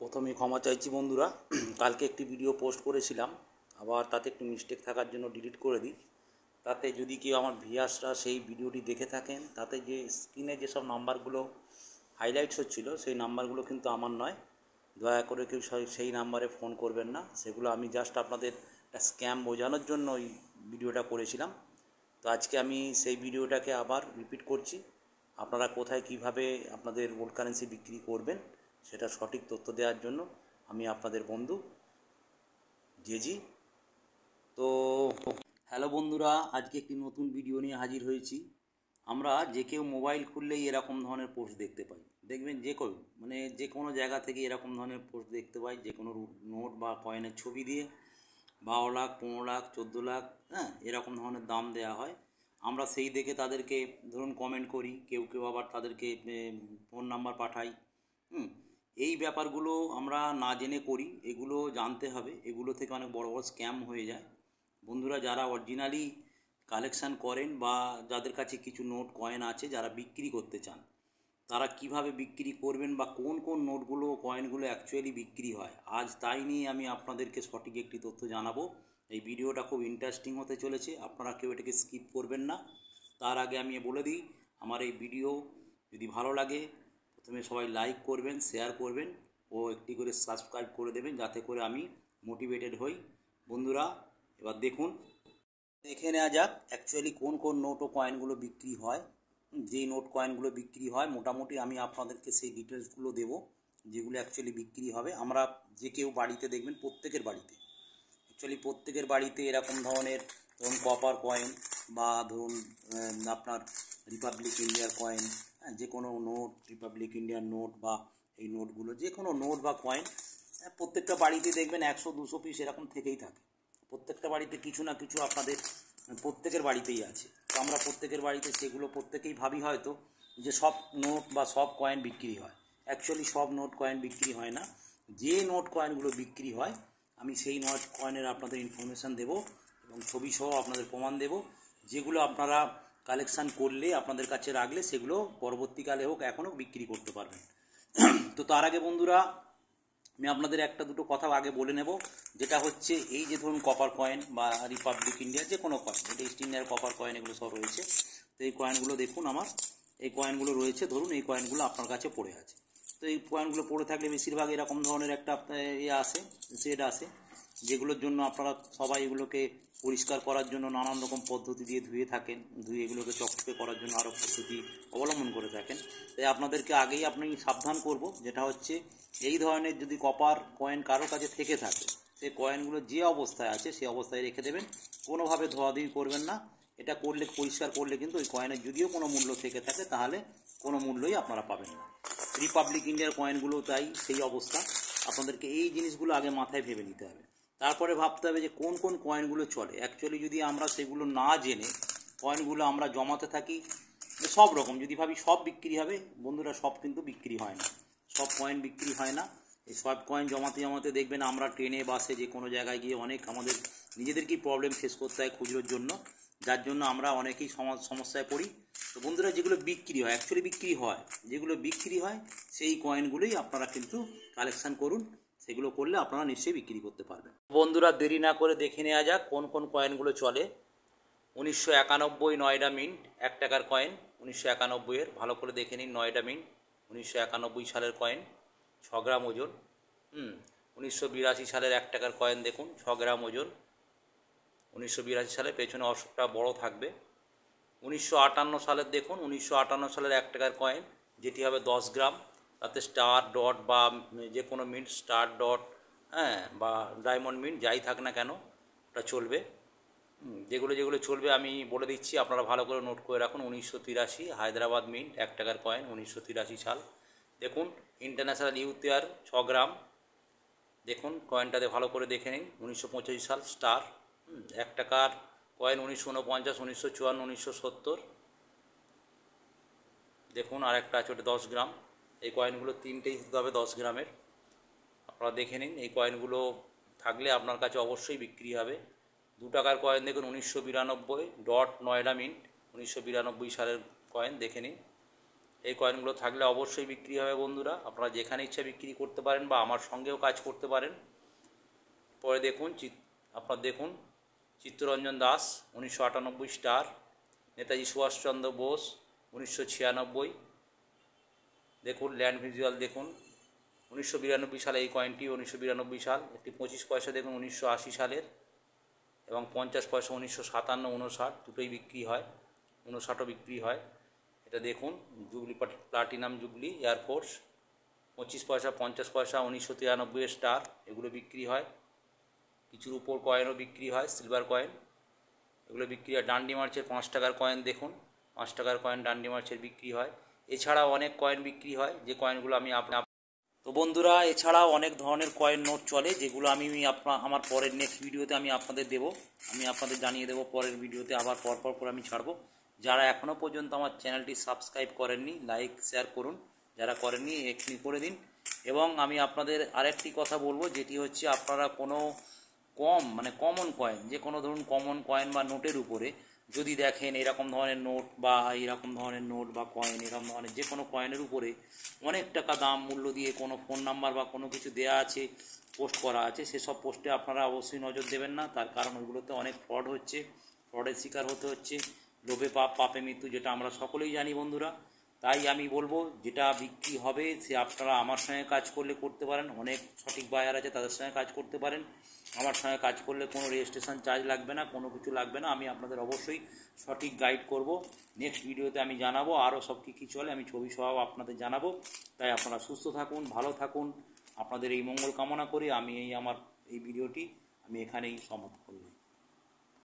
প্রথমে ক্ষমা চাইছি বন্ধুরা। কালকে একটি ভিডিও পোস্ট করেছিলাম, আবার তাতে একটু মিস্টেক থাকার জন্য ডিলিট করে দিই। তাতে যদি কেউ আমার ভিউয়ার্সরা সেই ভিডিওটি দেখে থাকেন, তাতে যে স্ক্রিনে যেসব নাম্বারগুলো হাইলাইটস হচ্ছিল সেই নাম্বারগুলো কিন্তু আমার নয়। দয়া করে কেউ সেই নাম্বারে ফোন করবেন না। সেগুলো আমি জাস্ট আপনাদের একটা স্ক্যাম বোঝানোর জন্য ওই ভিডিওটা করেছিলাম। তো আজকে আমি সেই ভিডিওটাকে আবার রিপিট করছি। আপনারা কোথায় কিভাবে আপনাদের ওল্ড কারেন্সি বিক্রি করবেন সেটা সঠিক তথ্য দেওয়ার জন্য আমি আপনাদের বন্ধু জেজি। তো হ্যালো বন্ধুরা, আজকে একটি নতুন ভিডিও নিয়ে হাজির হয়েছি। আমরা যে কেউ মোবাইল খুললেই এরকম ধরনের পোস্ট দেখতে পাই। দেখবেন যে কোনো জায়গা থেকে এরকম ধরনের পোস্ট দেখতে পাই, যে কোনো নোট বা কয়েনের ছবি দিয়ে 12 লাখ, 15 লাখ, 14 লাখ, এরকম ধরনের দাম দেওয়া হয়। আমরা সেই দেখে তাদেরকে ধরুন কমেন্ট করি, কেউ কেউ আবার তাদেরকে ফোন নাম্বার পাঠাই। এই ব্যাপারগুলো আমরা না জেনে করি, এগুলো জানতে হবে। এগুলো থেকে অনেক বড় বড় স্ক্যাম হয়ে যায়। বন্ধুরা, যারা অরিজিনালি কালেকশান করেন বা যাদের কাছে কিছু নোট কয়েন আছে, যারা বিক্রি করতে চান, তারা কিভাবে বিক্রি করবেন বা কোন কোন নোটগুলো কয়েনগুলো অ্যাকচুয়ালি বিক্রি হয়, আজ তাই নিয়ে আমি আপনাদেরকে সঠিক একটি তথ্য জানাবো। এই ভিডিওটা খুব ইন্টারেস্টিং হতে চলেছে, আপনারা কেউ এটাকে স্কিপ করবেন না। তার আগে আমি বলে দিই, আমার এই ভিডিও যদি ভালো লাগে প্রথমে সবাই লাইক করবেন, শেয়ার করবেন ও একটি করে সাবস্ক্রাইব করে দেবেন, যাতে করে আমি মোটিভেটেড হই। বন্ধুরা, এবার দেখে নেওয়া যাক অ্যাকচুয়ালি কোন কোন নোট ও কয়েনগুলো বিক্রি হয়। যেই নোট কয়েনগুলো বিক্রি হয় মোটামুটি আমি আপনাদেরকে সেই ডিটেলসগুলো দেবো, যেগুলো অ্যাকচুয়ালি বিক্রি হবে। আমরা যে কেউ বাড়িতে দেখবেন, প্রত্যেকের বাড়িতে এরকম ধরনের ধরুন কপার কয়েন বা ধরুন আপনার রিপাবলিক ইন্ডিয়ার কয়েন, যে কোনো নোট, রিপাবলিক ইন্ডিয়ার নোট বা এই নোটগুলো, যে কোনো নোট বা কয়েন প্রত্যেকটা বাড়িতে দেখবেন 100-200 পিস এরকম থেকেই থাকে। প্রত্যেকটা বাড়িতে কিছু না কিছু আপনাদের প্রত্যেকের বাড়িতেই আছে। তো আমরা প্রত্যেকের বাড়িতে সেগুলো প্রত্যেকেই ভাবি হয়তো যে সব নোট বা সব কয়েন বিক্রি হয়। অ্যাকচুয়ালি সব নোট কয়েন বিক্রি হয় না। যে নোট কয়েনগুলো বিক্রি হয় আমি সেই নোট কয়েনের আপনাদের ইনফরমেশান দেবো এবং ছবি সহ আপনাদের প্রমাণ দেব, যেগুলো আপনারা কালেকশান করলে আপনাদের কাছে রাখলে সেগুলো পরবর্তীকালে হোক এখনও বিক্রি করতে পারবেন। তো তার আগে বন্ধুরা, আমি আপনাদের একটা দুটো কথা আগে বলে নেব, যেটা হচ্ছে এই যে ধরুন কপার কয়েন বা রিপাবলিক ইন্ডিয়ার যে কোনো কয়েন, এটা ইস্ট ইন্ডিয়ার কপার কয়েন, এগুলো সব রয়েছে। তো এই কয়েনগুলো দেখুন, আমার এই কয়েনগুলো রয়েছে। ধরুন এই কয়েনগুলো আপনার কাছে পড়ে আছে। তো এই কয়েনগুলো পড়ে থাকলে বেশিরভাগ এরকম ধরনের একটা সেট আসে, যেগুলোর জন্য আপনারা সবাই এগুলোকে পরিষ্কার করার জন্য নানান রকম পদ্ধতি দিয়ে ধুয়ে থাকেন। ধুয়ে এগুলোকে চকচকে করার জন্য আরও পদ্ধতি অবলম্বন করে থাকেন। তাই আপনাদেরকে আগেই সাবধান করব, যেটা হচ্ছে এই ধরনের যদি কপার কয়েন কারো কাছে থেকে থাকে, সেই কয়েনগুলো যে অবস্থায় আছে সেই অবস্থায় রেখে দেবেন, কোনোভাবে ধোয়াধুয়ি করবেন না। এটা করলে, পরিষ্কার করলে কিন্তু ওই কয়েনের যদিও কোনো মূল্য থেকে থাকে তাহলে কোনো মূল্যই আপনারা পাবেন না। রিপাবলিক ইন্ডিয়ার কয়েনগুলো তাই সেই অবস্থা। আপনাদেরকে এই জিনিসগুলো আগে মাথায় ভেবে নিতে হবে, তারপরে ভাবতে হবে যে কোন কোন কয়েনগুলো চলে। অ্যাকচুয়ালি যদি আমরা সেগুলো না জেনে কয়েনগুলো আমরা জমাতে থাকি, সব রকম যদি ভাবি সব বিক্রি হবে, বন্ধুরা সব কিন্তু বিক্রি হয় না, সব কয়েন বিক্রি হয় না। এই সব কয়েন জমাতে জমাতে দেখবেন আমরা ট্রেনে, বাসে, যে কোনো জায়গায় গিয়ে অনেক আমাদের নিজেদেরকেই প্রবলেম ফেস করতে হয় খুচরোর জন্য, যার জন্য আমরা অনেকেই সমস্যায় পড়ি। তো বন্ধুরা, যেগুলো বিক্রি হয়, অ্যাকচুয়ালি বিক্রি হয়, যেগুলো বিক্রি হয় সেই কয়েনগুলোই আপনারা কিন্তু কালেকশান করুন। সেগুলো করলে আপনারা নিশ্চয়ই বিক্রি করতে পারবেন। বন্ধুরা, দেরি না করে দেখে নেওয়া যাক কোন কোন কয়েনগুলো চলে। 1991 নয়ডা মিন্ট 1 টাকার কয়েন, 1991-এর, ভালো করে দেখে নিন। নয়ডা মিন্ট 1991 সালের কয়েন, 6 গ্রাম ওজন। 1982 সালের 1 টাকার কয়েন দেখুন, 6 গ্রাম ওজন। 1982 সালে পেছনে অশোকটা বড় থাকবে। 1958 সালের দেখুন, 1958 সালের 1 টাকার কয়েন, যেটি হবে 10 গ্রাম। তাতে স্টার ডট বা যে কোনো মিন্ট, স্টার ডট বা ডায়মন্ড মিন্ট যাই থাক না কেন ওটা চলবে। যেগুলো যেগুলো চলবে আমি বলে দিচ্ছি, আপনারা ভালো করে নোট করে রাখুন। 1983 হায়দ্রাবাদ মিন্ট 1 টাকার কয়েন, 1983 সাল। দেখুন ইন্টারন্যাশনাল ইউথ ইয়ার 6 গ্রাম, দেখুন কয়েনটাতে ভালো করে দেখে নিন। 1985 সাল স্টার 1 টাকার কয়েন, 1949, 1954, 1970। দেখুন আরেকটা আছে, ওটা 10 গ্রাম। এই কয়েনগুলো তিনটেই দিতে হবে 10 গ্রামের। আপনারা দেখে নিন, এই কয়েনগুলো থাকলে আপনার কাছে অবশ্যই বিক্রি হবে। 2 টাকার কয়েন দেখুন, 1992 ডট নয়ডা মিন্ট, 1992 সালের কয়েন দেখে নিন। এই কয়েনগুলো থাকলে অবশ্যই বিক্রি হবে বন্ধুরা। আপনারা যেখানে ইচ্ছা বিক্রি করতে পারেন বা আমার সঙ্গেও কাজ করতে পারেন। পরে দেখুন আপনার দেখুন চিত্তরঞ্জন দাস 1998 স্টার, নেতাজি সুভাষচন্দ্র বোস 1996, দেখুন ল্যান্ড ভিজুয়াল দেখুন 1992 সালে এই কয়েনটি, 1992 সাল। একটি 25 পয়সা দেখুন 1980 সালের, এবং 50 পয়সা 1957, 59 দুটোই বিক্রি হয়, 59ও বিক্রি হয়। এটা দেখুন জুবলি প্লাটিনাম জুবলি এয়ারফোর্স 25 পয়সা, 50 পয়সা 1993 স্টার, এগুলো বিক্রি হয়। কিছুর উপর কয়েনও বিক্রি হয়, সিলভার কয়েন, এগুলো বিক্রি হয়। ডান্ডি মার্চের 5 টাকার কয়েন দেখুন, 5 টাকার কয়েন ডান্ডি মার্চের বিক্রি হয়। এছাড়াও অনেক কয়েন বিক্রি হয়, যে কয়েনগুলো আমি তো বন্ধুরা এছাড়াও অনেক ধরনের কয়েন নোট চলে, যেগুলো আমি আমার পরের নেক্সট ভিডিওতে আমি আপনাদের দেবো, আমি আপনাদের জানিয়ে দেবো পরের ভিডিওতে, আবার পরপর করে আমি ছাড়বো। যারা এখনও পর্যন্ত আমার চ্যানেলটি সাবস্ক্রাইব করেননি, লাইক শেয়ার করুন, যারা করেননি এক্ষুনি করে দিন। এবং আমি আপনাদের আরেকটি কথা বলবো, যেটি হচ্ছে আপনারা কোনো কমন কয়েন, যে কোনো ধরুন কমন কয়েন বা নোটের উপরে যদি দেখেন এরকম ধরনের নোট বা কয়েন, এরকম ধরনের যে কোনো কয়েনের উপরে অনেক টাকা দাম মূল্য দিয়ে কোনো ফোন নাম্বার বা কোনো কিছু দেয়া আছে, পোস্ট করা আছে, সেসব পোস্টে আপনারা অবশ্যই নজর দেবেন না। তার কারণ ওইগুলোতে অনেক ফ্রড হচ্ছে, ফ্রডের শিকার হতে হচ্ছে। লোভে পাপ, পাপে মৃত্যু, যেটা আমরা সকলেই জানি বন্ধুরা। তাই আমি বলবো যেটা বিক্রি হবে সে আপনারা আমার সঙ্গে কাজ করলে করতে পারেন, অনেক সঠিক বায়ার আছে তাদের সঙ্গে কাজ করতে পারেন। আমার সঙ্গে কাজ করলে কোনো রেজিস্ট্রেশন চার্জ লাগবে না, কোনো কিছু লাগবে না। আমি আপনাদের অবশ্যই সঠিক গাইড করব। নেক্সট ভিডিওতে আমি জানাবো আরও সব কী চলে, আমি ছবি সহ আপনাদের জানাবো। তাই আপনারা সুস্থ থাকুন, ভালো থাকুন, আপনাদের এই মঙ্গল কামনা করে আমি আমার এই ভিডিওটি আমি এখানেই সমাপ্ত করলাম।